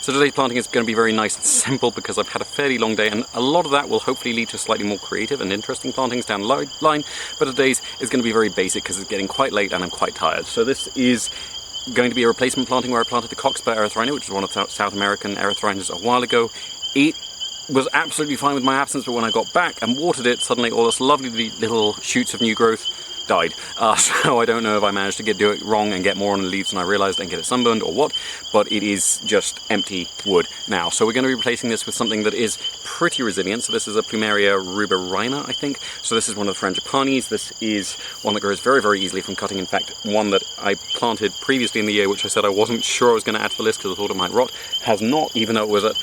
So today's planting is going to be very nice and simple because I've had a fairly long day, and a lot of that will hopefully lead to slightly more creative and interesting plantings down the line, but today's is going to be very basic because it's getting quite late and I'm quite tired. So this is going to be a replacement planting where I planted the Cockspur erythrina, which is one of the South American erythrinas a while ago. It was absolutely fine with my absence, but when I got back and watered it, suddenly all this lovely little shoots of new growth died. So I don't know if I managed to do it wrong and get more on the leaves than I realized and get it sunburned or what, but it is just empty wood now. So we're going to be replacing this with something that is pretty resilient. So this is a Plumeria ruberina, I think. So this is one of the Frangipanis. This is one that grows very, very easily from cutting. In fact, one that I planted previously in the year, which I said I wasn't sure I was going to add to the list because I thought it might rot, has not, even though it was at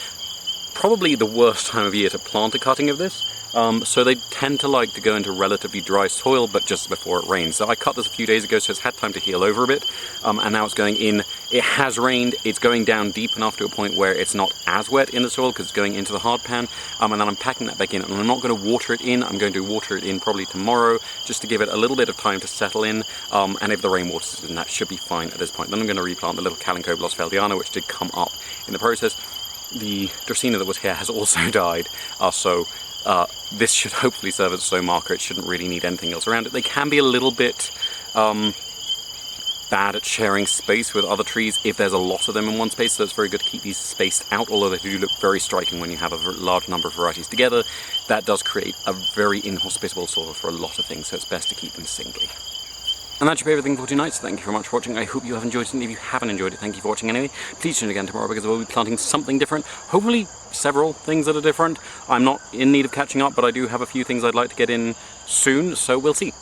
probably the worst time of year to plant a cutting of this. So they tend to like to go into relatively dry soil, but just before it rains. So I cut this a few days ago, so it's had time to heal over a bit, and now it's going in. It has rained, it's going down deep enough to a point where it's not as wet in the soil because it's going into the hard pan, and then I'm packing that back in, and I'm not going to water it in. I'm going to water it in probably tomorrow, just to give it a little bit of time to settle in, and if the rain waters in, that should be fine at this point. Then I'm going to replant the little Calyncoblos feldiana, which did come up in the process. The Dracaena that was here has also died, so this should hopefully serve as a sow marker. It shouldn't really need anything else around it. They can be a little bit bad at sharing space with other trees if there's a lot of them in one space, so it's very good to keep these spaced out, although they do look very striking when you have a large number of varieties together. That does create a very inhospitable soil for a lot of things, so it's best to keep them singly. And that should be everything for tonight, so thank you very much for watching. I hope you have enjoyed it, and if you haven't enjoyed it, thank you for watching anyway. Please tune in again tomorrow because we'll be planting something different. Hopefully several things that are different. I'm not in need of catching up, but I do have a few things I'd like to get in soon, so we'll see.